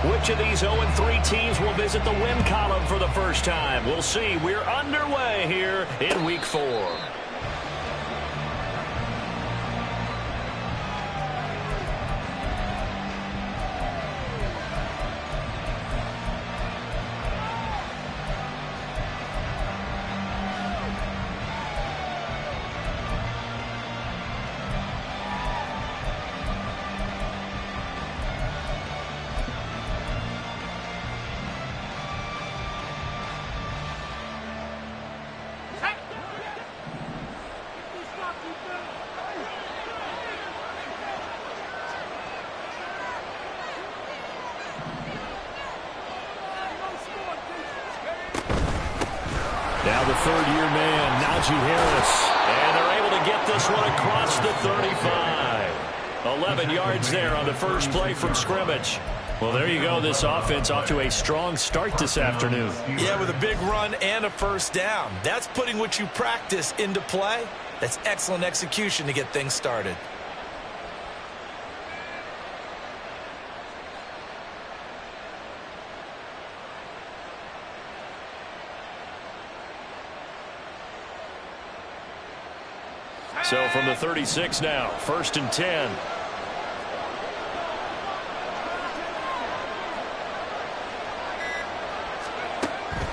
Which of these 0-3 teams will visit the win column for the first time? We'll see. We're underway here in Week 4. Now the third-year man, Najee Harris. And they're able to get this one across the 35. 11 yards there on the first play from scrimmage. Well, there you go. This offense off to a strong start this afternoon. Yeah, with a big run and a first down. That's putting what you practice into play. That's excellent execution to get things started. So from the 36 now, 1st and 10.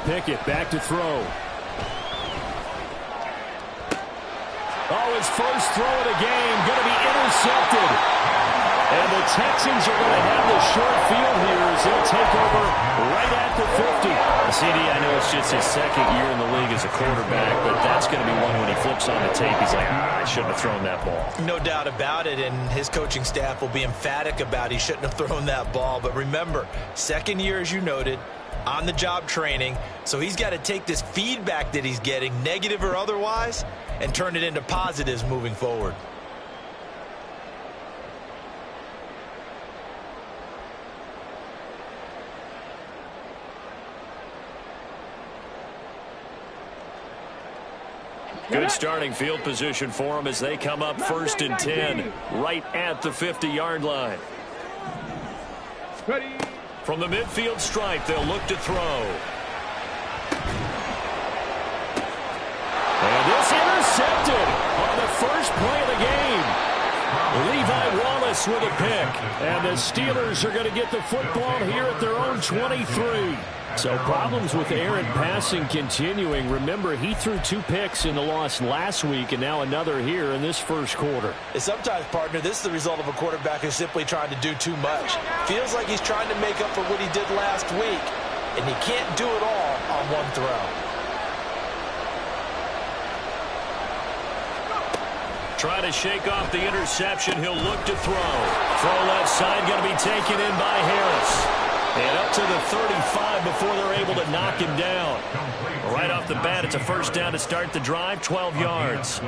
Pickett back to throw. Oh, his first throw of the game going to be intercepted. And the Texans are going to have the short field here as they'll take over right at the 50. CD, I know it's just his second year in the league as a quarterback, but that's going to be one when he flips on the tape. He's like, I shouldn't have thrown that ball. No doubt about it, and his coaching staff will be emphatic about he shouldn't have thrown that ball. But remember, second year, as you noted, on-the-job training, so he's got to take this feedback that he's getting, negative or otherwise, and turn it into positives moving forward. Good starting field position for them as they come up 1st and 10, right at the 50-yard line. From the midfield stripe, they'll look to throw. And this intercepted on the first play of the game. Levi Wallace with a pick. And the Steelers are going to get the football here at their own 23. So problems with Aaron passing continuing. Remember, he threw 2 picks in the loss last week and now another here in this first quarter. And sometimes, partner, this is the result of a quarterback who's simply trying to do too much. Feels like he's trying to make up for what he did last week, and he can't do it all on one throw. Try to shake off the interception. He'll look to throw. Throw left side going to be taken in by Harris. And up to the 35 before they're able to knock him down. Right off the bat, it's a first down to start the drive, 12 yards.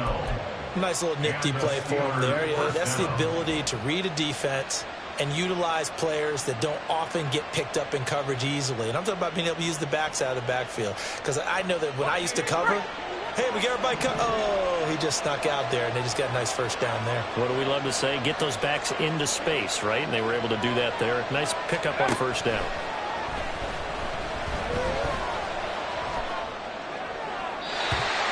Nice little nifty play for him there. Yeah, that's the ability to read a defense and utilize players that don't often get picked up in coverage easily. And I'm talking about being able to use the backs out of the backfield. Because I know that when I used to cover, hey, we got everybody cut. Oh, he just snuck out there, and they just got a nice first down there. What do we love to say? Get those backs into space, right? And they were able to do that there. Nice pickup on first down.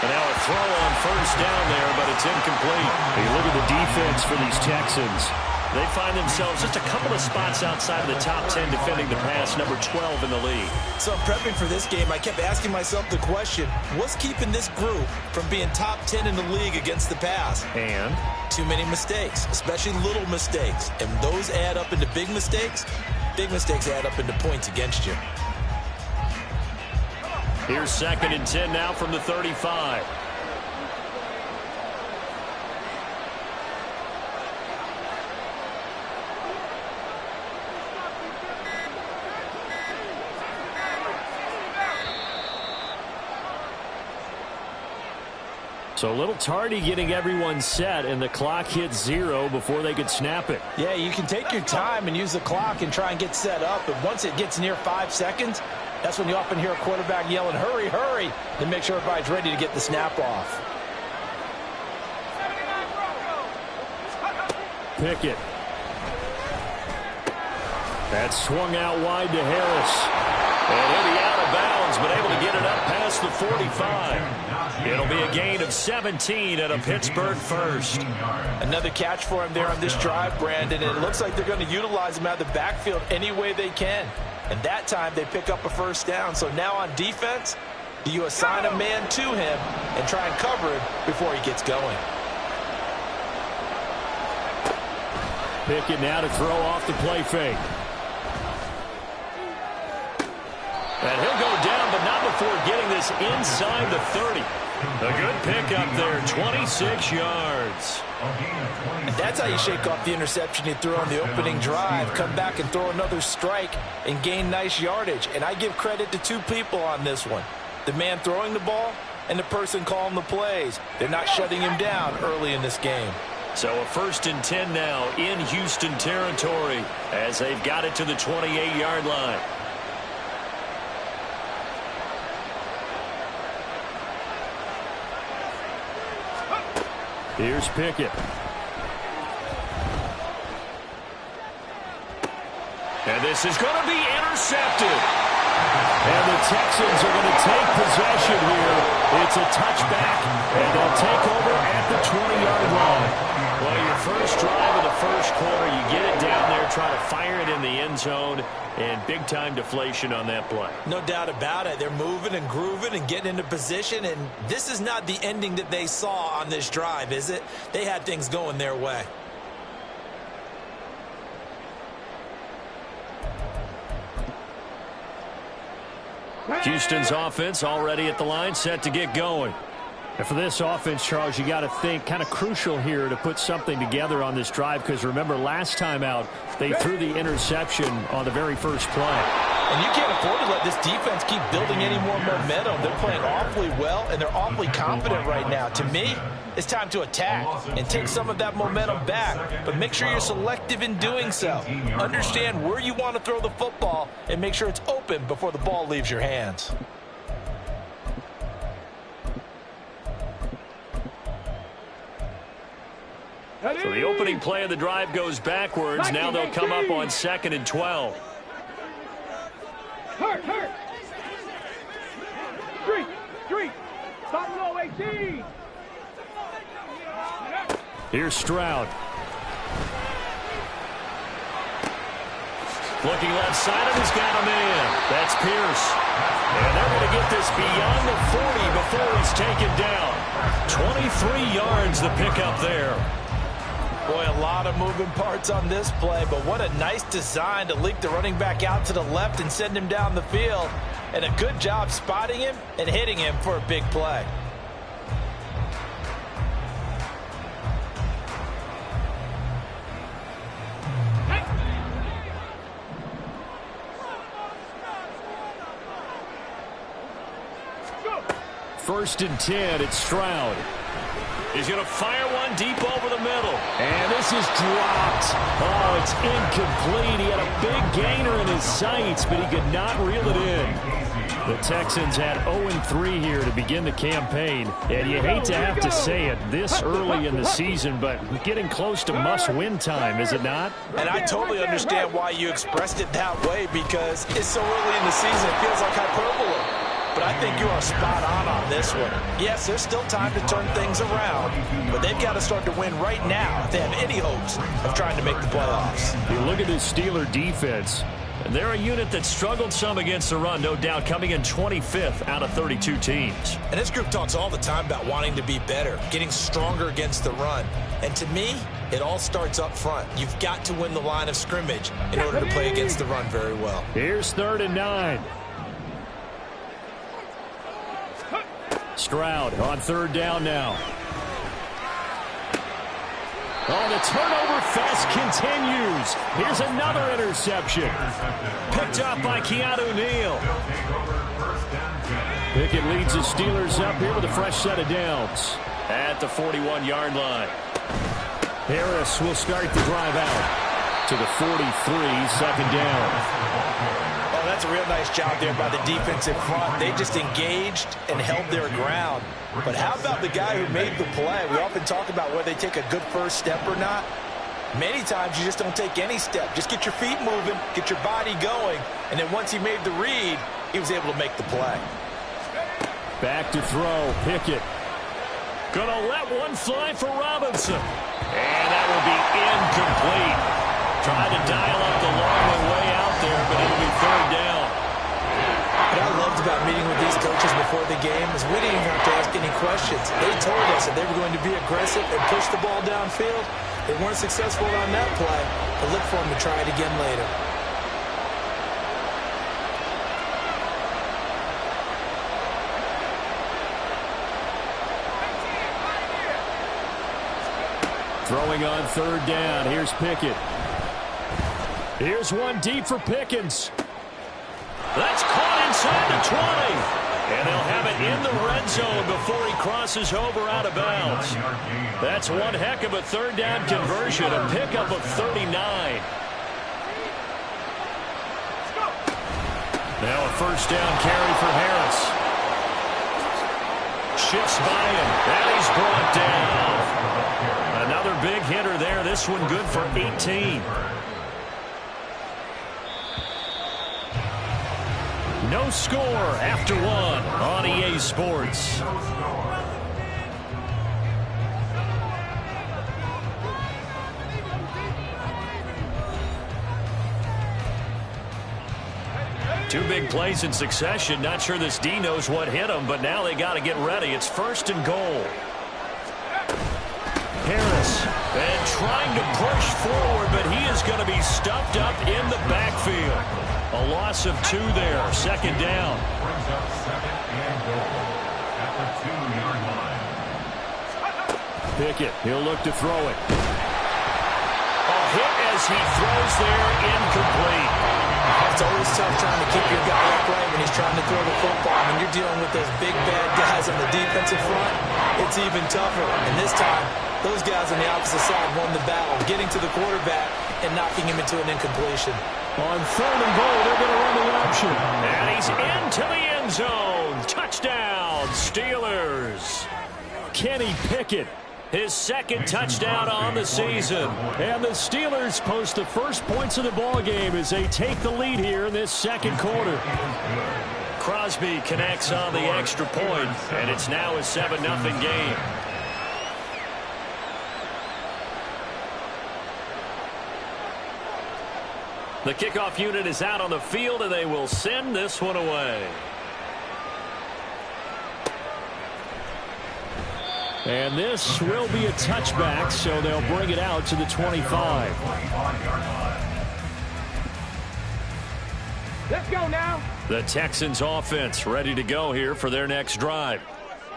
And now a throw on first down there, but it's incomplete. Hey, look at the defense for these Texans. They find themselves just a couple of spots outside of the top 10 defending the pass, number 12 in the league. So prepping for this game, I kept asking myself the question, what's keeping this group from being top 10 in the league against the pass? And? Too many mistakes, especially little mistakes. And those add up into big mistakes. Big mistakes add up into points against you. Here's 2nd and 10 now from the 35. So a little tardy getting everyone set, and the clock hits 0 before they could snap it. Yeah, you can take your time and use the clock and try and get set up, but once it gets near 5 seconds, that's when you often hear a quarterback yelling, hurry, hurry, and make sure everybody's ready to get the snap off. Pickett. That's swung out wide to Harris. And he'll be out of bounds, but able to get it up past the 45. It'll be a gain of 17 at a Pittsburgh first. Another catch for him there on this drive, Brandon. And it looks like they're going to utilize him out of the backfield any way they can. And that time they pick up a first down. So now on defense, do you assign a man to him and try and cover him before he gets going? Pickett now to throw off the play fake. And he'll go down, but not before getting this inside the 30. A good pickup there, 26 yards. And that's how you shake off the interception you threw on the opening drive. Come back and throw another strike and gain nice yardage. And I give credit to two people on this one. The man throwing the ball and the person calling the plays. They're not shutting him down early in this game. So a 1st and 10 now in Houston territory as they've got it to the 28-yard line. Here's Pickett. And this is going to be intercepted. And the Texans are going to take possession here. It's a touchback, and they'll take over at the 20-yard line. Well, your first drive of the first quarter, you get it down there, try to fire it in the end zone, and big-time deflation on that play. No doubt about it. They're moving and grooving and getting into position, and this is not the ending that they saw on this drive, is it? They had things going their way. Houston's offense already at the line, set to get going. And for this offense, Charles, you got to think kind of crucial here to put something together on this drive, because remember last time out they threw the interception on the very first play. And you can't afford to let this defense keep building any more momentum. They're playing awfully well, and they're awfully confident right now. To me, it's time to attack and take some of that momentum back. But make sure you're selective in doing so. Understand where you want to throw the football and make sure it's open before the ball leaves your hands. So the opening play of the drive goes backwards. Now they'll come up on 2nd and 12. Hurt. Street. Stop low, 18. Here's Stroud. Looking left side, and he's got a man. That's Pierce. And they're going to get this beyond the 40 before he's taken down. 23 yards the pickup there. Boy, a lot of moving parts on this play, but what a nice design to leak the running back out to the left and send him down the field. And a good job spotting him and hitting him for a big play. First and 10, it's Stroud. He's going to fire one deep over the middle. And this is dropped. Oh, it's incomplete. He had a big gainer in his sights, but he could not reel it in. The Texans had 0-3 here to begin the campaign. And you hate to have to say it this early in the season, but getting close to must-win time, is it not? And I totally understand why you expressed it that way, because it's so early in the season, it feels like hyperbole. But I think you are spot on this one. Yes, there's still time to turn things around, but they've got to start to win right now if they have any hopes of trying to make the playoffs. You look at this Steeler defense, and they're a unit that struggled some against the run, no doubt, coming in 25th out of 32 teams. And this group talks all the time about wanting to be better, getting stronger against the run. And to me, it all starts up front. You've got to win the line of scrimmage in order to play against the run very well. Here's 3rd and 9. Stroud on 3rd down now. Oh, the turnover fest continues. Here's another interception. Picked up by Keanu Neal. Pickett leads the Steelers up here with a fresh set of downs at the 41-yard line. Harris will start the drive out to the 43, 2nd down. Oh, that's a real nice job there by the defensive front. They just engaged and held their ground. But how about the guy who made the play? We often talk about whether they take a good first step or not. Many times you just don't take any step. Just get your feet moving, get your body going, and then once he made the read, he was able to make the play. Back to throw, Pickett. Gonna let one fly for Robinson. And that will be incomplete. Trying to dial up the long way out there, but it'll be third down. What I loved about meeting with these coaches before the game is we didn't even have to ask any questions. They told us that they were going to be aggressive and push the ball downfield. They weren't successful on that play, but look for them to try it again later. Throwing on third down. Here's Pickett. Here's one deep for Pickens. That's caught inside the 20. And they'll have it in the red zone before he crosses over out of bounds. That's one heck of a third down conversion, a pickup of 39. Now a first down carry for Harris. Shifts by him, and he's brought down. Another big hitter there. This one good for 18. No score after one on EA Sports. Two big plays in succession. Not sure this D knows what hit him, but now they got to get ready. It's first and goal. Harris, and trying to push forward, but he is going to be stuffed up in the backfield. A loss of 2 there, second down. Pickett, he'll look to throw it. A hit as he throws there, incomplete. It's always tough trying to keep your guy upright when he's trying to throw the football. When you're dealing with those big, bad guys on the defensive front, it's even tougher. And this time, those guys on the opposite side won the battle, getting to the quarterback and knocking him into an incompletion. On third and goal, they're going to run the option. And he's into the end zone. Touchdown, Steelers. Kenny Pickett, his second touchdown on the season. And the Steelers post the first points of the ball game as they take the lead here in this second quarter. Crosby connects on the extra point, and it's now a 7-0 game. The kickoff unit is out on the field, and they will send this one away. And this will be a touchback, so they'll bring it out to the 25. Let's go now. The Texans offense ready to go here for their next drive.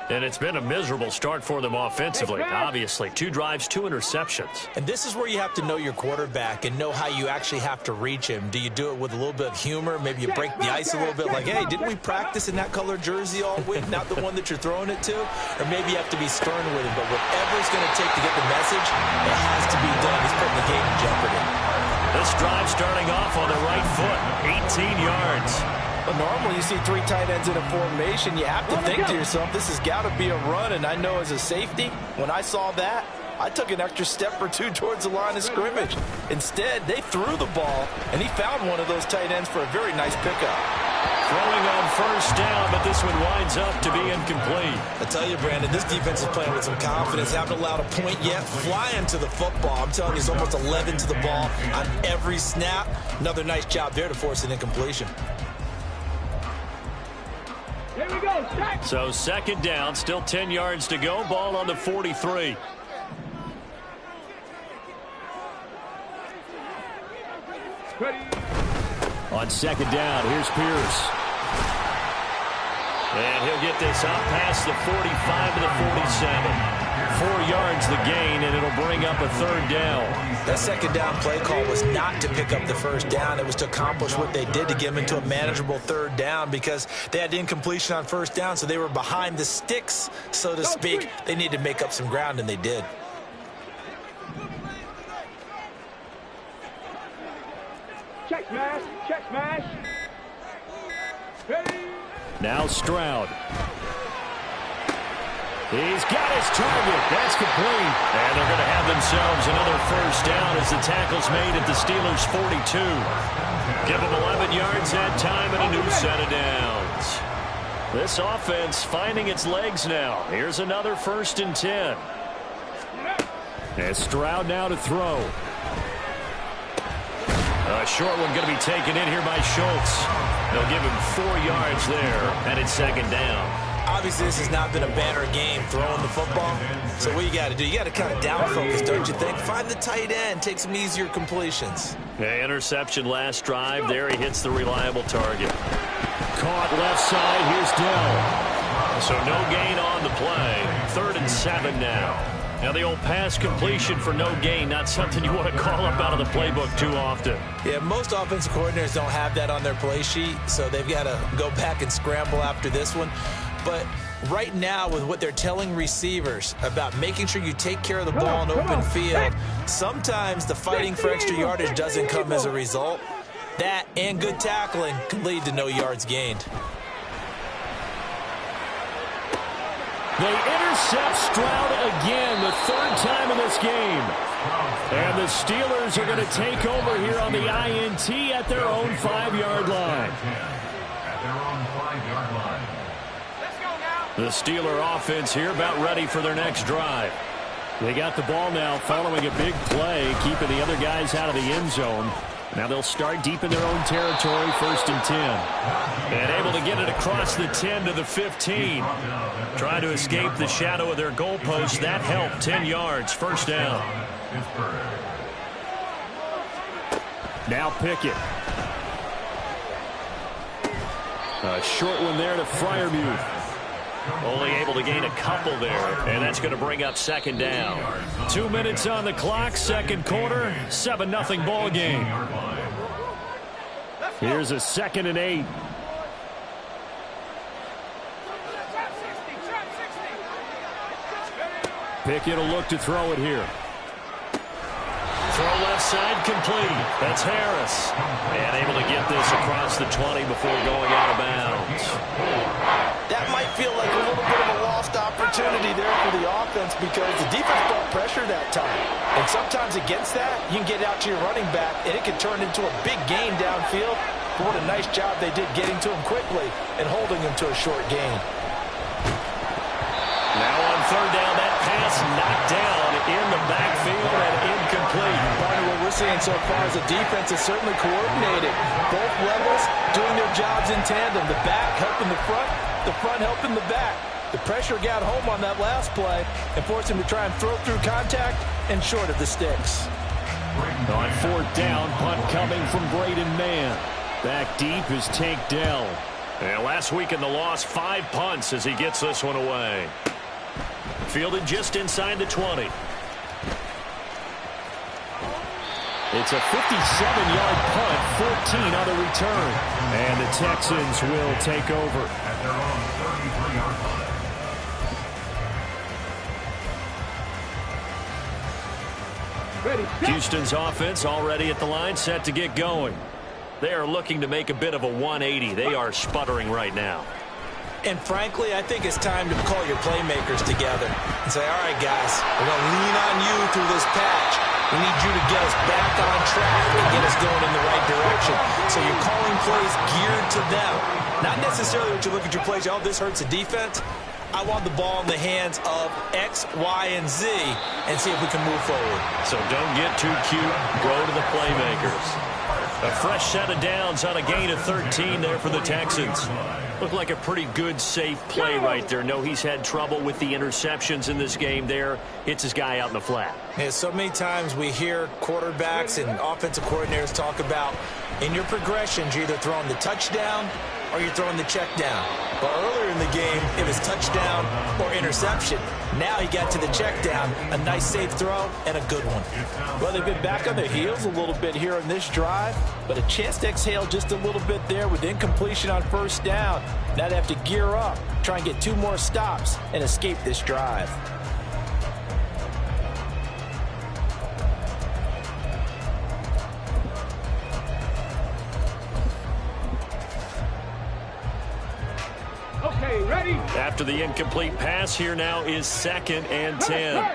And it's been a miserable start for them offensively. Obviously, 2 drives, 2 interceptions. And this is where you have to know your quarterback and know how you actually have to reach him. Do you do it with a little bit of humor? Maybe you break the ice a little bit like, hey, didn't we practice in that color jersey all week? Not the one that you're throwing it to? Or maybe you have to be stern with him. But whatever it's going to take to get the message, it has to be done. He's putting the game in jeopardy. This drive starting off on the right foot, 18 yards. But normally you see 3 tight ends in a formation. You have to think to yourself, this has got to be a run. And I know as a safety, when I saw that, I took an extra step or 2 towards the line of scrimmage. Instead, they threw the ball, and he found one of those tight ends for a very nice pickup. Throwing on first down, but this one winds up to be incomplete. I tell you, Brandon, this defense is playing with some confidence. Haven't allowed a point yet. Flying to the football. I'm telling you, it's almost 11 to the ball on every snap. Another nice job there to force an incompletion. Here we go. Strike. So second down, still 10 yards to go. Ball on the 43. Ready. On second down, here's Pierce. And he'll get this up past the 45 to the 47. 4 yards the gain, and it'll bring up a third down. That second down play call was not to pick up the first down. It was to accomplish what they did to get them into a manageable third down because they had incompletion on first down, so they were behind the sticks, so to speak. They needed to make up some ground, and they did. Check smash. Check smash. Ready. Now Stroud. He's got his target. That's complete. And they're going to have themselves another first down as the tackle's made at the Steelers' 42. Give them 11 yards that time and a new set of downs. This offense finding its legs now. Here's another 1st and 10. And Stroud now to throw. A short one going to be taken in here by Schultz. They'll give him 4 yards there, and it's 2nd down. Obviously, this has not been a banner game throwing the football. So what you got to do, you got to kind of down focus, don't you think? Find the tight end, take some easier completions. Yeah, interception last drive. There he hits the reliable target. Caught left side. Here's Dell. So no gain on the play. 3rd and 7 now. Now the old pass completion for no gain, not something you want to call up out of the playbook too often. Yeah, most offensive coordinators don't have that on their play sheet, so they've got to go back and scramble after this one. But right now, with what they're telling receivers about making sure you take care of the ball in open field, sometimes the fighting for extra yardage doesn't come as a result. That and good tackling can lead to no yards gained. They intercept Stroud again, the 3rd time in this game. And the Steelers are going to take over here on the INT at their own 5-yard line. The Steeler offense here about ready for their next drive. They got the ball now following a big play, keeping the other guys out of the end zone. Now they'll start deep in their own territory, 1st and 10. And able to get it across the 10 to the 15. Trying to escape the shadow of their goalpost. That helped. 10 yards, 1st down. Now Pickett. A short one there to Freiermuth. Only able to gain a couple there, and that's going to bring up 2nd down. 2 minutes on the clock, 2nd quarter, 7-0 ball game. Here's a 2nd and 8. Pickett will look to throw it here. Throw left side complete. That's Harris. And able to get this across the 20 before going out of bounds. That might feel like a little bit of a lost opportunity there for the offense because the defense brought pressure that time. And sometimes against that, you can get out to your running back, and it can turn into a big gain downfield. But what a nice job they did getting to him quickly and holding him to a short gain. Now on 3rd down, that pass knocked down in the backfield and incomplete. Part of what we're seeing so far is the defense is certainly coordinated. Both levels doing their jobs in tandem. The back helping the front helping the back. The pressure got home on that last play and forced him to try and throw through contact and short of the sticks. On 4th down, punt coming from Braden Mann. Back deep is Tank Dell. And last week in the loss, 5 punts as he gets this one away. Fielded just inside the 20. It's a 57-yard punt, 14 on the return. And the Texans will take over. At their own 33-yard line. Houston's offense already at the line, set to get going. They are looking to make a bit of a 180. They are sputtering right now. And frankly, I think it's time to call your playmakers together and say, all right, guys, we're going to lean on you through this patch. We need you to get us back on track and get us going in the right direction. So you're calling plays geared to them. Not necessarily what you look at your plays, oh, this hurts the defense. I want the ball in the hands of X, Y, and Z and see if we can move forward. So don't get too cute. Go to the playmakers. A fresh set of downs on a gain of 13 there for the Texans. Looked like a pretty good, safe play right there. No, he's had trouble with the interceptions in this game there. Hits his guy out in the flat. Yeah, so many times we hear quarterbacks and offensive coordinators talk about in your progressions, you're either throwing the touchdown or you're throwing the check down. But earlier in the game, it was touchdown or interception. Now he got to the check down, a nice safe throw, and a good one. Well, they've been back on their heels a little bit here on this drive, but a chance to exhale just a little bit there with incompletion on 1st down. Now they have to gear up, try and get 2 more stops, and escape this drive. Okay, Okay, ready? After the incomplete pass, here now is 2nd and 10.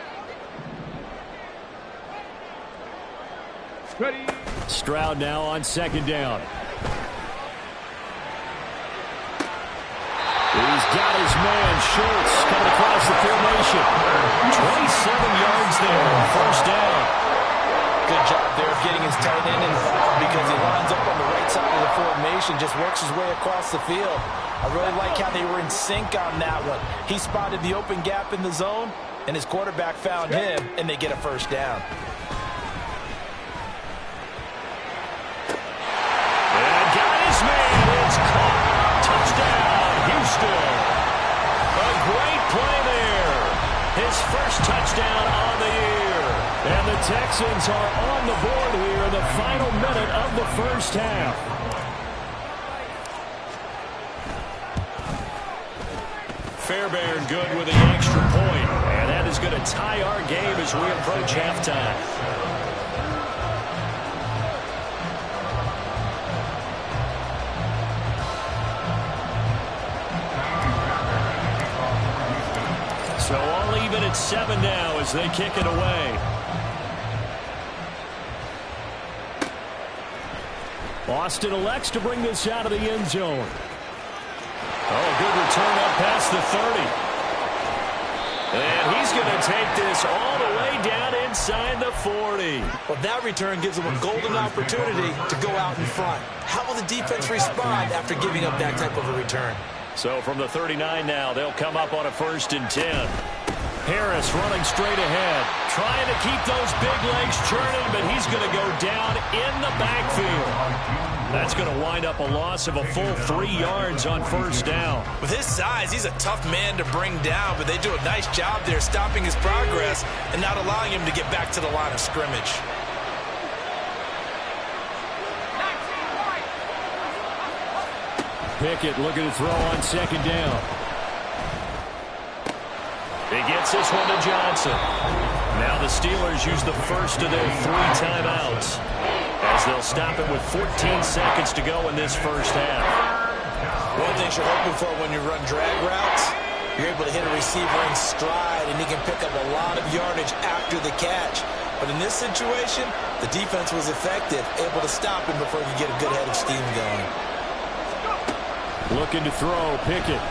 Ready? Stroud now on 2nd down. He's got his man, Schultz, coming across the formation. 27 yards there, 1st down. Good job there of getting his tight end involved because he lines up on the right side of the formation, just works his way across the field. I really like how they were in sync on that one. He spotted the open gap in the zone, and his quarterback found him, and they get a 1st down. And got his man. It's caught. Touchdown, Houston. A great play there. His 1st touchdown on the year. And the Texans are on the board here in the final minute of the 1st half. Fairbairn good with the extra point. And that is going to tie our game as we approach halftime. So all even at 7 now as they kick it away. Austin elects to bring this out of the end zone. Oh, good return up past the 30. And he's going to take this all the way down inside the 40. Well, that return gives them a golden opportunity to go out in front. How will the defense respond after giving up that type of a return? So from the 39 now, they'll come up on a 1st and 10. Harris running straight ahead, trying to keep those big legs churning, but he's going to go down in the backfield. That's going to wind up a loss of a full 3 yards on 1st down. With his size, he's a tough man to bring down, but they do a nice job there stopping his progress and not allowing him to get back to the line of scrimmage. Pickett looking to throw on 2nd down. He gets this one to Johnson. Now the Steelers use the 1st of their 3 timeouts as they'll stop it with 14 seconds to go in this 1st half. One of the things you're hoping for when you run drag routes, you're able to hit a receiver in stride, and he can pick up a lot of yardage after the catch. But in this situation, the defense was effective, able to stop him before he could get a good head of steam going. Looking to throw, Pickett.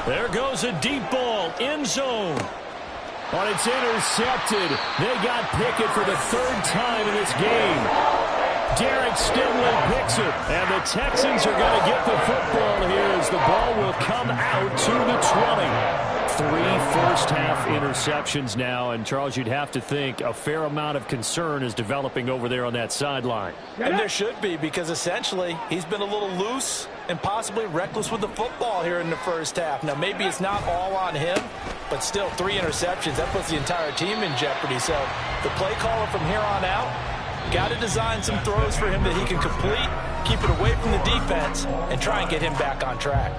There goes a deep ball, end zone. But it's intercepted. They got Pickett for the 3rd time in this game. Derek Stingley picks it. And the Texans are going to get the football here as the ball will come out to the 20. 3 first-half interceptions now. And, Charles, you'd have to think a fair amount of concern is developing over there on that sideline. And there should be, because essentially he's been a little loose and possibly reckless with the football here in the 1st half. Now, maybe it's not all on him, but still 3 interceptions. That puts the entire team in jeopardy. So the play caller from here on out got to design some throws for him that he can complete, keep it away from the defense, and try and get him back on track.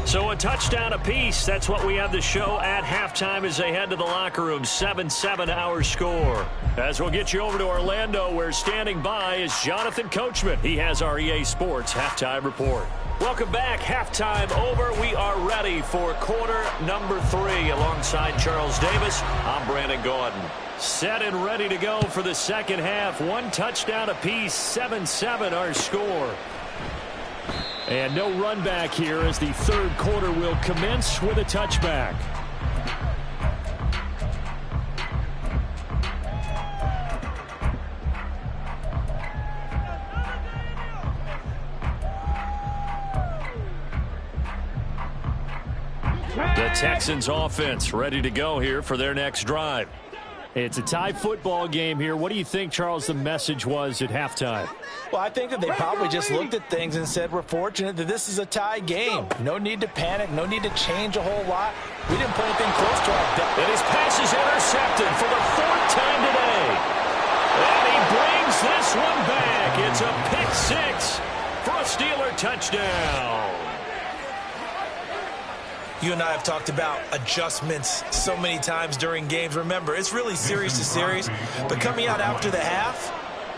So a touchdown apiece. That's what we have to show at halftime as they head to the locker room. 7-7 our score. As we'll get you over to Orlando, where standing by is Jonathan Coachman. He has our EA Sports halftime report. Welcome back. Halftime over. We are ready for quarter number 3. Alongside Charles Davis, I'm Brandon Gordon. Set and ready to go for the 2nd half. 1 touchdown apiece. 7-7 our score. And no run back here as the 3rd quarter will commence with a touchback. The Texans offense ready to go here for their next drive. It's a tie football game here. What do you think, Charles, the message was at halftime? Well, I think that they probably just looked at things and said, we're fortunate that this is a tie game. No need to panic. No need to change a whole lot. We didn't put anything close to our depth. And his pass is intercepted for the 4th time today. And he brings this one back. It's a pick-6 for a Steeler touchdown. You and I have talked about adjustments so many times during games. Remember, it's really series to series. But coming out after the half,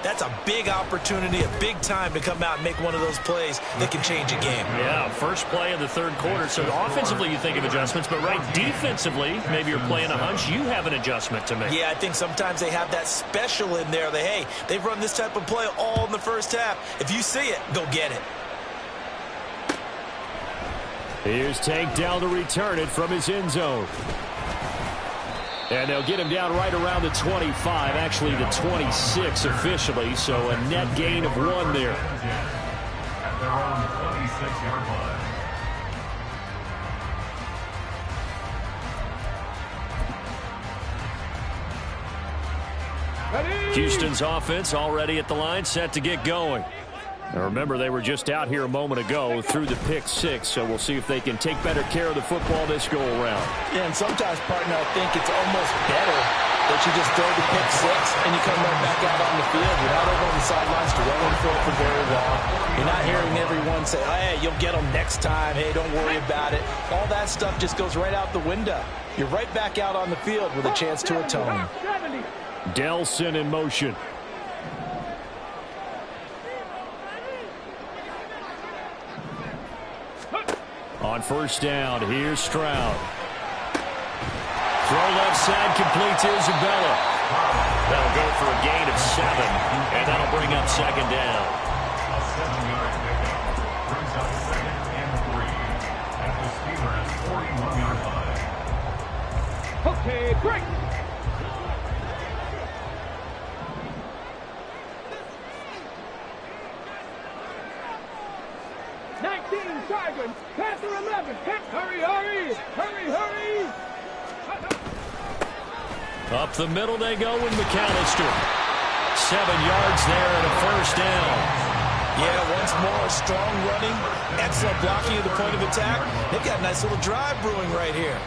that's a big opportunity, a big time to come out and make one of those plays that can change a game. Yeah, first play of the third quarter. So offensively you think of adjustments, but right defensively, maybe you're playing a hunch, you have an adjustment to make. Yeah, I think sometimes they have that special in there that, hey, they've run this type of play all in the first half. If you see it, go get it. Here's Tank down to return it from his end zone. And they'll get him down right around the 25, actually the 26 officially, so a net gain of 1 there. At their own 26-yard line. Houston's offense already at the line, set to get going. Now remember, they were just out here a moment ago through the pick 6, so we'll see if they can take better care of the football this go-around. Yeah, and sometimes, partner, I think it's almost better that you just throw the pick 6 and you come right back out on the field. You're not over on the sidelines dwelling for very long. You're not hearing everyone say, oh, hey, you'll get them next time. Hey, don't worry about it. All that stuff just goes right out the window. You're right back out on the field with a chance to atone. Delson in motion. On first down, here's Stroud. Throw left side, complete to Isabella. That'll go for a gain of 7, and that'll bring up second down. A 7-yard pickup brings up 2nd and 3 at the Steelers' 41-yard line. Okay, break. Tigers, Panther 11, hurry, hurry, hurry, hurry. Up the middle they go with McAllister. 7 yards there and a first down. Yeah, once more, strong running, excellent blocking at the point of attack. They've got a nice little drive brewing right here.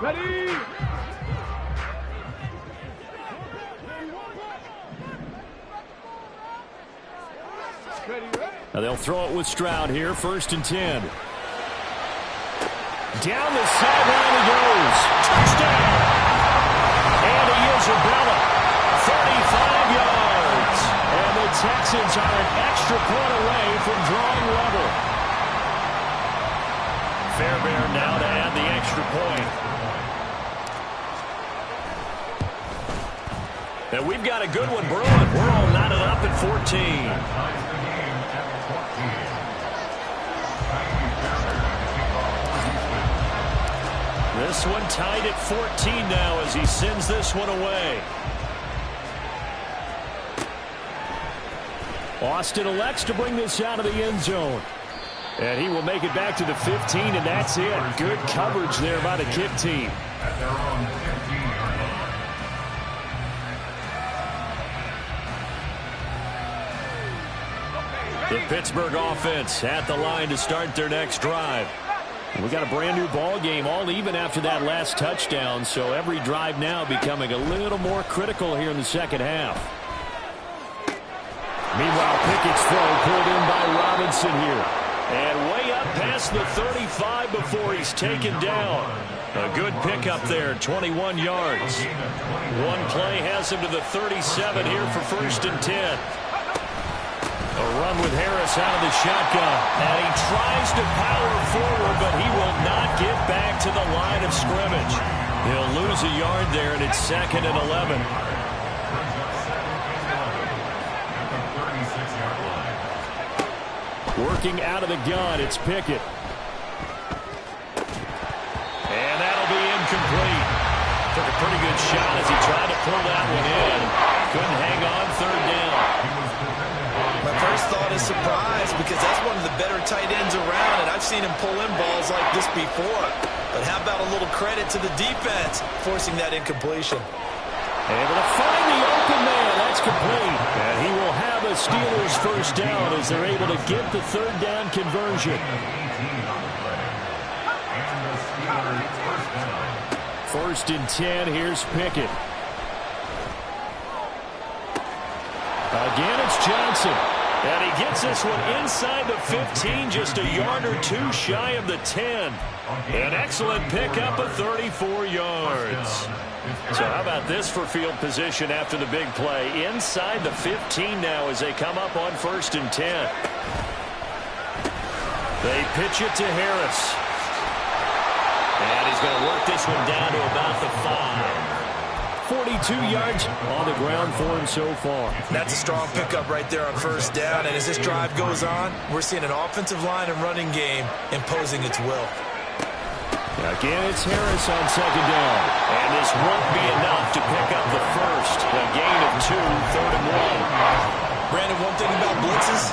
Ready? Now they'll throw it with Stroud here, 1st and 10. Down the sideline he goes. Touchdown! Andy Isabella, 35 yards. And the Texans are an extra point away from drawing level. Fairbairn now to add the extra point. And we've got a good one brewing. We're all knotted up at 14. This one tied at 14 now as he sends this one away. Austin elects to bring this out of the end zone. And he will make it back to the 15, and that's it. Good coverage there by the kick team. At their own 15-yard line. The Pittsburgh offense at the line to start their next drive. We got a brand new ball game, all even after that last touchdown, so every drive now becoming a little more critical here in the second half. Meanwhile, Pickett's throw pulled in by Robinson here. And way up past the 35 before he's taken down. A good pickup there, 21 yards. One play has him to the 37 here for 1st and 10. A run with Harris out of the shotgun. And he tries to power forward, but he will not get back to the line of scrimmage. He'll lose a yard there, and it's 2nd and 11. Working out of the gun, it's Pickett. And that'll be incomplete. Took a pretty good shot as he tried to pull that one in. Couldn't hang on, 3rd down. My first thought not a surprise because that's one of the better tight ends around, and I've seen him pull in balls like this before. But how about a little credit to the defense forcing that incompletion? Able to find the open man. That's complete. And he will have a Steelers first down as they're able to get the third down conversion. First and 10. Here's Pickett. Again, it's Johnson. And he gets this one inside the 15, just a yard or two shy of the 10. An excellent pickup of 34 yards. So how about this for field position after the big play? Inside the 15 now as they come up on first and 10. They pitch it to Harris. And he's going to work this one down to about the 5. 42 yards on the ground for him so far. That's a strong pickup right there on first down. And as this drive goes on, we're seeing an offensive line and running game imposing its will. Again, it's Harris on second down. And this won't be enough to pick up the first. A gain of 2, third and 1. Brandon, one thing about blitzes,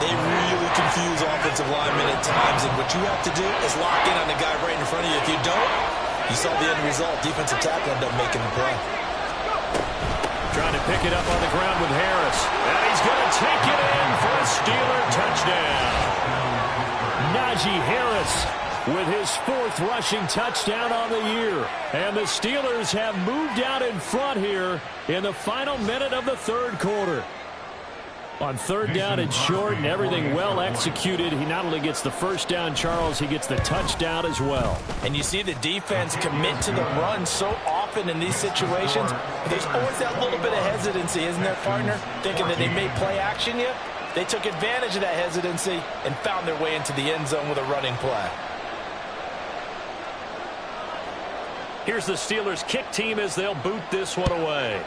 they really confuse offensive linemen at times. And what you have to do is lock in on the guy right in front of you. If you don't, you saw the end result. Defensive tackle ended up making the play. Trying to pick it up on the ground with Harris. And he's going to take it in for a Steeler touchdown. Najee Harris with his 4th rushing touchdown on the year. And the Steelers have moved out in front here in the final minute of the third quarter. On third down and short and everything well executed, he not only gets the first down, Charles, he gets the touchdown as well. And you see the defense commit to the run so often in these situations. There's always that little bit of hesitancy, isn't there, partner? Thinking that they may play action you. They took advantage of that hesitancy and found their way into the end zone with a running play. Here's the Steelers kick team as they'll boot this one away.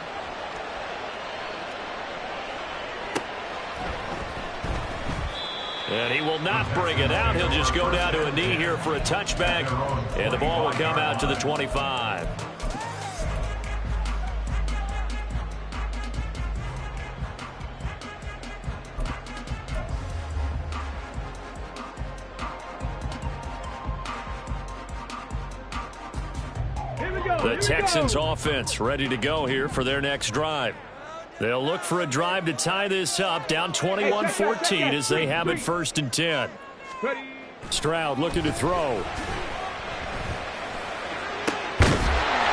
And he will not bring it out. He'll just go down to a knee here for a touchback. And the ball will come out to the 25. The Texans offense ready to go here for their next drive. They'll look for a drive to tie this up, down 21-14 as they have it first and 10. Stroud looking to throw.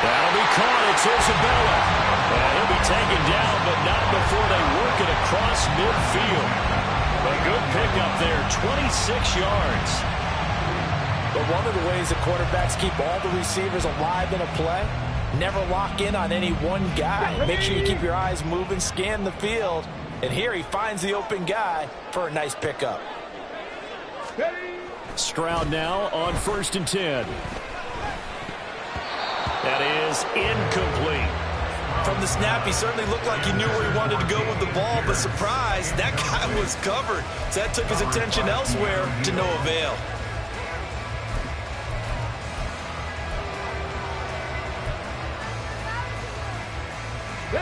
That'll be caught. It's Isabella. And he'll be taken down, but not before they work it across midfield. A good pickup there, 26 yards. But one of the ways the quarterbacks keep all the receivers alive in a play, never lock in on any one guy. Make sure you keep your eyes moving, scan the field. And here he finds the open guy for a nice pickup. Stroud now on first and 10. That is incomplete. From the snap, he certainly looked like he knew where he wanted to go with the ball, but surprise, that guy was covered. So that took his attention elsewhere to no avail.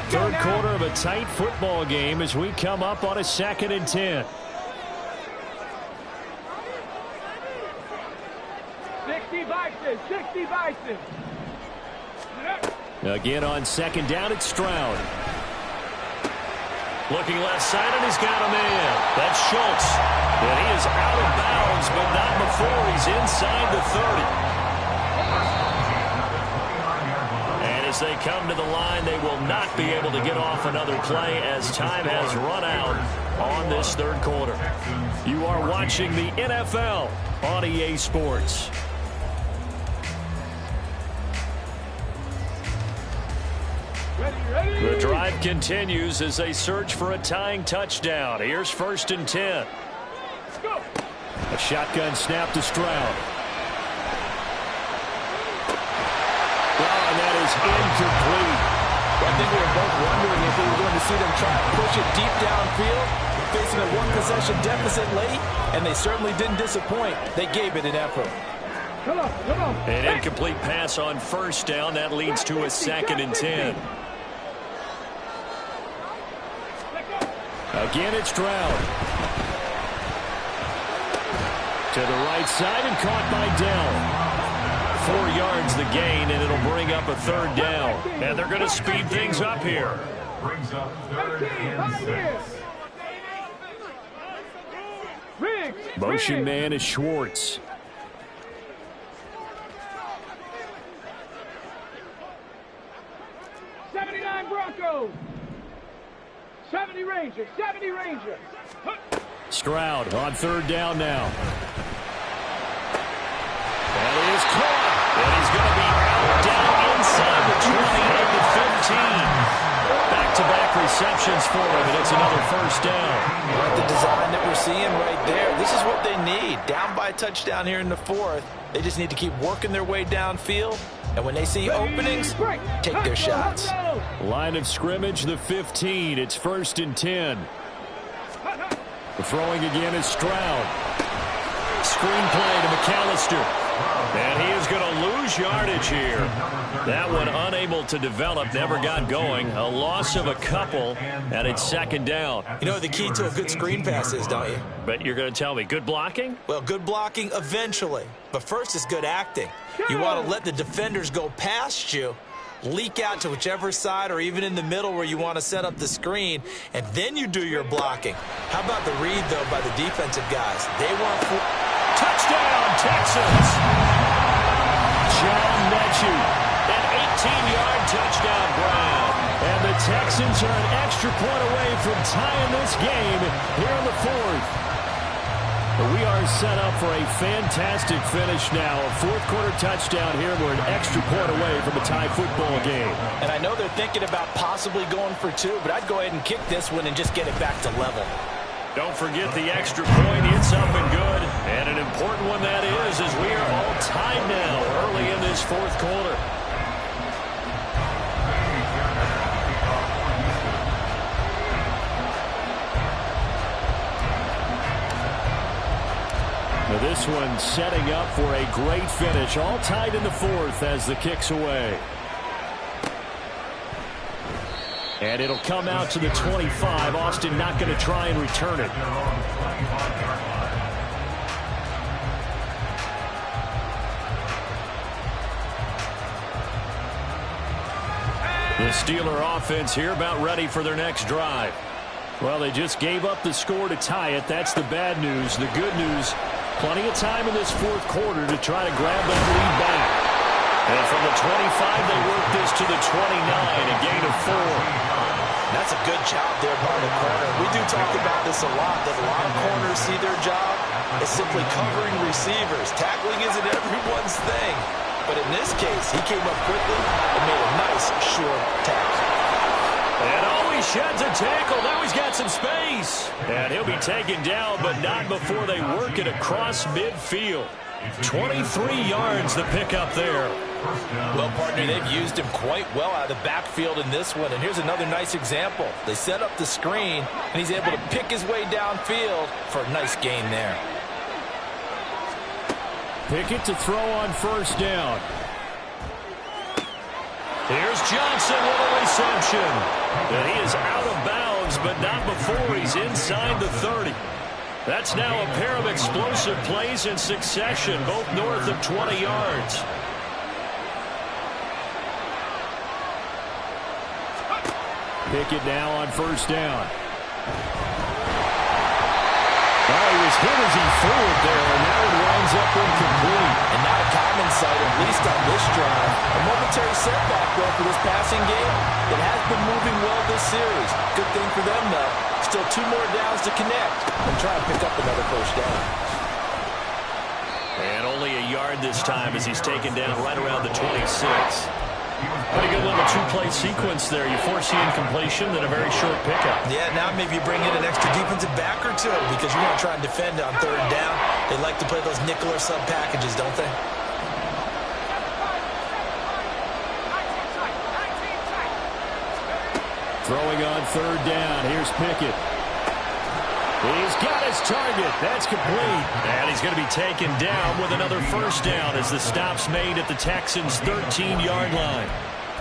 Third quarter of a tight football game as we come up on a second and 10. 60 Bison. Again on second down, it's Stroud. Looking left side, and he's got a man. That's Schultz. And he is out of bounds, but not before he's inside the 30. As they come to the line, they will not be able to get off another play as time has run out on this third quarter. You are watching the NFL on EA Sports. Ready. The drive continues as they search for a tying touchdown. Here's first and 10. Go. A shotgun snap to Stroud. And that is incomplete. I think we were both wondering if we were going to see them try to push it deep downfield, facing a one-possession deficit late, and they certainly didn't disappoint. They gave it an effort. Come on. An incomplete pass on first down. That leads to a second and 10. Again, it's Stroud. To the right side and caught by Dell. 4 yards the gain, and it'll bring up a 3rd down. And they're going to speed things up here. Brings up 3rd and 6. Motion man is Schwartz. Broncos. 70 Rangers. 70 Rangers. Stroud on 3rd down now. That is caught. And he's going to be out down inside the 20 at the 15. Back-to-back receptions for him, and it's another 1st down. Like the design that we're seeing right there. This is what they need. Down by a touchdown here in the 4th. They just need to keep working their way downfield. And when they see openings, take their shots. Line of scrimmage, the 15. It's 1st and 10. The throwing again is Stroud. Screenplay to McAllister. And he is going to lose yardage here. That one unable to develop, never got going. A loss of a couple, and it's 2nd down. You know what the key to a good screen pass is, don't you? But you're going to tell me, good blocking? Well, good blocking eventually. But first is good acting. You want to let the defenders go past you, leak out to whichever side or even in the middle where you want to set up the screen, and then you do your blocking. How about the read, though, by the defensive guys? They want touchdown, Texans! John Metchie, an 18-yard touchdown grab. And the Texans are an extra point away from tying this game here in the 4th. We are set up for a fantastic finish now. A 4th-quarter touchdown here. We're an extra point away from a tie football game. And I know they're thinking about possibly going for 2, but I'd go ahead and kick this one and just get it back to level. Don't forget the extra point. It's up and good. And an important one that is, as we are all tied now early in this 4th quarter. Now this one setting up for a great finish. All tied in the 4th as the kick's away. And it'll come out to the 25. Austin not going to try and return it. The Steeler offense here about ready for their next drive. Well, they just gave up the score to tie it. That's the bad news. The good news, plenty of time in this 4th quarter to try to grab that lead back. And from the 25, they work this to the 29, a gain of 4. That's a good job there by the corner. We do talk about this a lot, that a lot of corners see their job as simply covering receivers. Tackling isn't everyone's thing. But in this case, he came up quickly and made a nice, short tackle. And always sheds a tackle. Now he's got some space. And he'll be taken down, but not before they work it across midfield. 23 yards the pickup there. Well, partner, they've used him quite well out of the backfield in this one. And here's another nice example. They set up the screen, and he's able to pick his way downfield for a nice gain there. Pickett to throw on 1st down. Here's Johnson with a reception. And he is out of bounds, but not before he's inside the 30. That's now a pair of explosive plays in succession, both north of 20 yards. Pickett now on 1st down. Oh, he was hit as he threw it there, and now it winds up incomplete. And not a common sight, at least on this drive. A momentary setback, though, for this passing game. It has been moving well this series. Good thing for them, though. Still 2 more downs to connect and try and pick up another 1st down. And only a yard this time as he's taken down right around the 26. Pretty good little 2-play sequence there. You force the incompletion, then a very short pickup. Yeah, now maybe you bring in an extra defensive back or 2 because you're going to try and defend on 3rd down. They like to play those nickel or sub packages, don't they? Throwing on 3rd down. Here's Pickett. He's got his target. That's complete. And he's going to be taken down with another 1st down as the stop's made at the Texans' 13-yard line.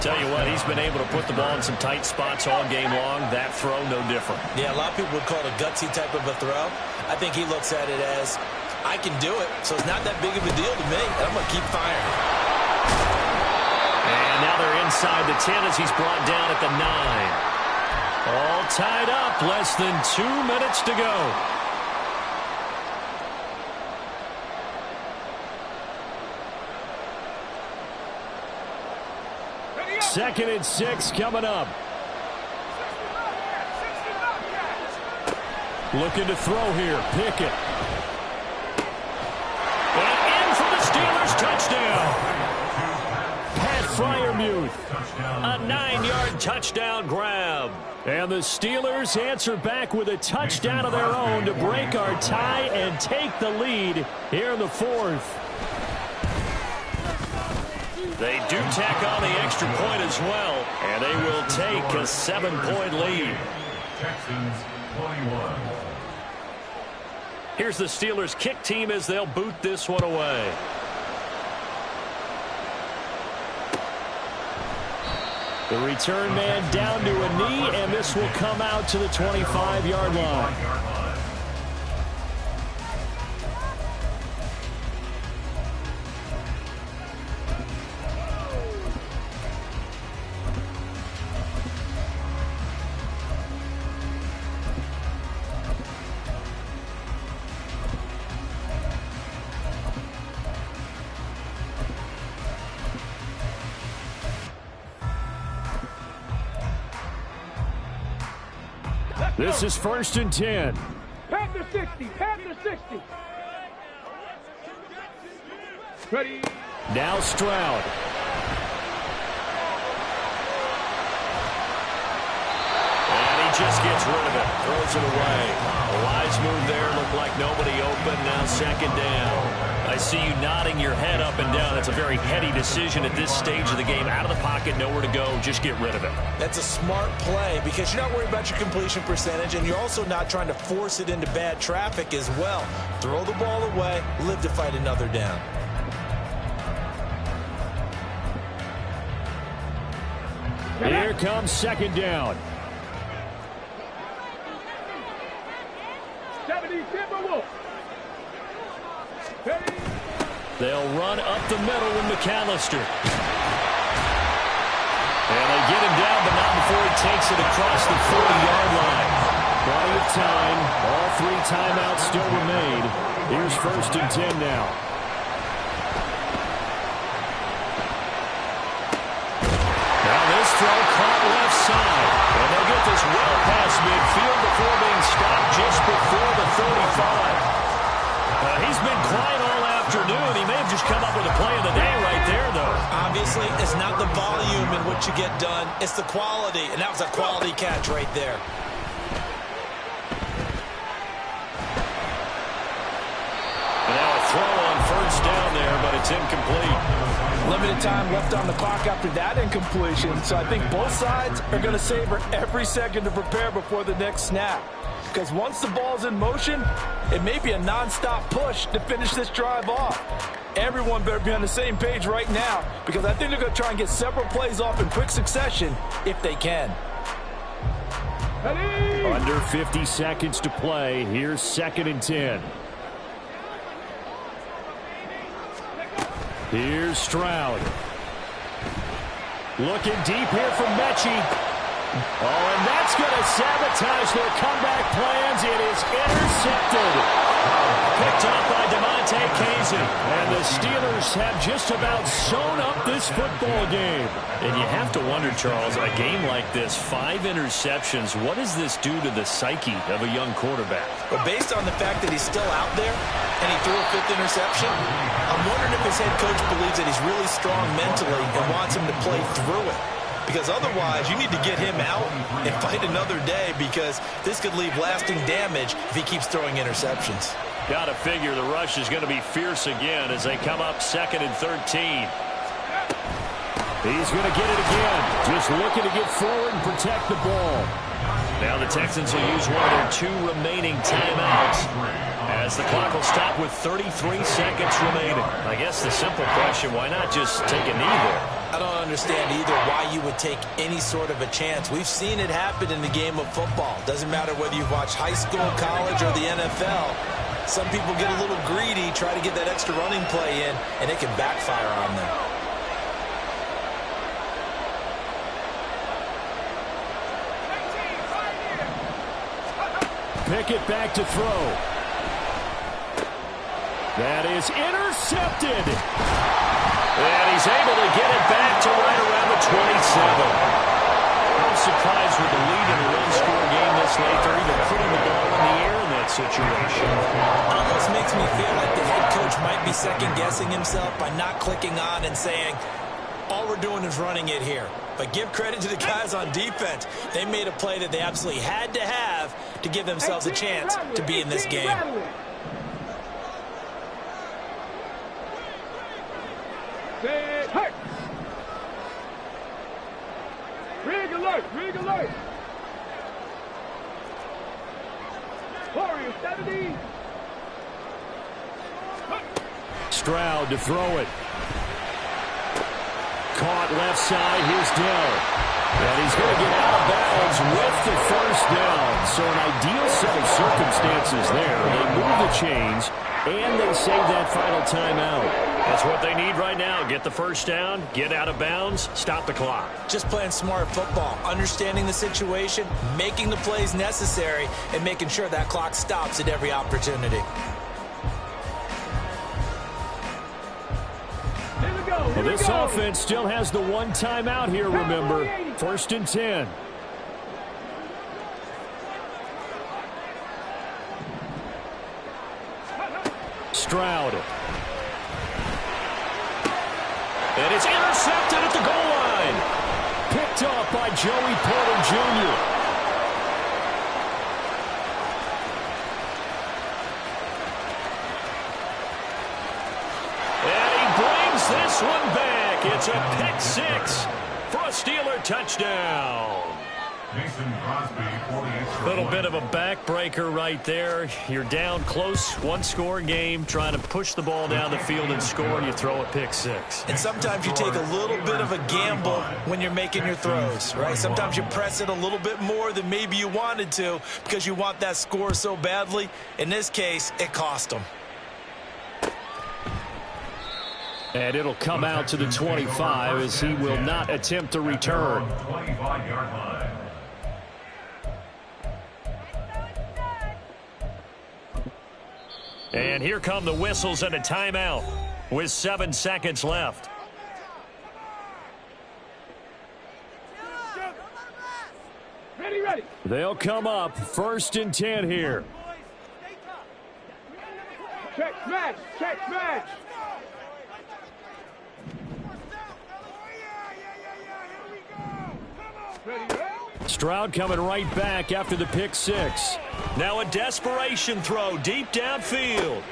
Tell you what, he's been able to put the ball in some tight spots all game long. That throw, no different. Yeah, a lot of people would call it a gutsy type of a throw. I think he looks at it as I can do it, so it's not that big of a deal to me. I'm going to keep firing. And now they're inside the 10 as he's brought down at the 9. All tied up, less than 2 minutes to go. Second and 6 coming up. Looking to throw here. Pickett. And in for the Steelers. Touchdown. Pat Freiermuth. A 9-yard touchdown grab. And the Steelers answer back with a touchdown of their own to break our tie and take the lead here in the 4th. They do tack on the extra point as well, and they will take a 7-point lead. Texans 21. Here's the Steelers kick team as they'll boot this one away. The return man down to a knee, and this will come out to the 25-yard line. This is 1st and 10. Panther 60. Panther 60. Ready. Now Stroud. And he just gets rid of it. Throws it away. A wise move there. Looked like nobody open. Now 2nd down. I see you nodding your head up and down. That's a very heady decision at this stage of the game. Out of the pocket, nowhere to go. Just get rid of it. That's a smart play because you're not worried about your completion percentage, and you're also not trying to force it into bad traffic as well. Throw the ball away, live to fight another down. Here comes 2nd down. 70 Timberwolves. They'll run up the middle with McAllister. And they get him down, but not before he takes it across the 40-yard line. Plenty of time. All 3 timeouts still remain. Here's 1st and 10 now. Now this throw caught left side. And they'll get this well past midfield before being stopped just before the 35. He's been quiet all afternoon. He may have just come up with a play of the day right there, though. Obviously, it's not the volume in which you get done. It's the quality, and that was a quality catch right there. And now a throw on 1st down there, but it's incomplete. Limited time left on the clock after that incompletion, so I think both sides are going to savor every second to prepare before the next snap. Because once the ball's in motion, it may be a non-stop push to finish this drive off. Everyone better be on the same page right now, because I think they're going to try and get several plays off in quick succession if they can. Under 50 seconds to play. Here's 2nd and 10. Here's Stroud. Looking deep here from Mechie. Oh, and that's going to sabotage their comeback plans. It is intercepted. Picked up by DeMonte Casey. And the Steelers have just about sewn up this football game. And you have to wonder, Charles, a game like this, 5 interceptions, what does this do to the psyche of a young quarterback? But based on the fact that he's still out there and he threw a 5th interception, I'm wondering if his head coach believes that he's really strong mentally and wants him to play through it. Because otherwise, you need to get him out and fight another day, because this could leave lasting damage if he keeps throwing interceptions. Got to figure the rush is going to be fierce again as they come up 2nd and 13. He's going to get it again. Just looking to get forward and protect the ball. Now the Texans will use one of their 2 remaining timeouts as the clock will stop with 33 seconds remaining. I guess the simple question, why not just take a knee there? I don't understand either why you would take any sort of a chance. We've seen it happen in the game of football. Doesn't matter whether you've watched high school, college, or the NFL. Some people get a little greedy, try to get that extra running play in, and it can backfire on them. Pickett back to throw. That is intercepted. And he's able to get it back to right around the 27. I'm surprised with the lead in a one-score game this late. They're even putting the ball in the air in that situation. It almost makes me feel like the head coach might be second-guessing himself by not clicking on and saying, all we're doing is running it here. But give credit to the guys on defense. They made a play that they absolutely had to have to give themselves a chance to be in this game. Rig alert! Rig alert! Warriors 70. Stroud to throw it. Caught left side. Here's Dell. And he's going to get out of bounds with the first down. So an ideal set of circumstances there. They move the chains, and they save that final timeout. That's what they need right now. Get the first down, get out of bounds, stop the clock. Just playing smart football, understanding the situation, making the plays necessary, and making sure that clock stops at every opportunity. Well, this offense still has the one timeout here, remember. 1st and 10. Stroud. And it's intercepted at the goal line. Picked up by Joey Porter Jr. This one back. It's a pick six for a Steeler touchdown. Mason Crosby, 48. Little bit of a backbreaker right there. You're down close, one-score game, trying to push the ball down the field and score, and you throw a pick six. And sometimes you take a little bit of a gamble when you're making your throws, right? Sometimes you press it a little bit more than maybe you wanted to because you want that score so badly. In this case, it cost them. And it'll come out to the 25 as he will not attempt to return. 25-yard line. And here come the whistles and a timeout with 7 seconds left. Ready, ready. They'll come up 1st and 10 here. Check, smash, check, smash. Stroud coming right back after the pick six. Now a desperation throw deep downfield.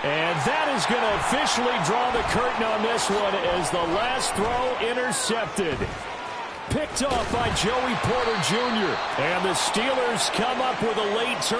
And that is going to officially draw the curtain on this one as the last throw intercepted. Picked off by Joey Porter Jr. And the Steelers come up with a late turn.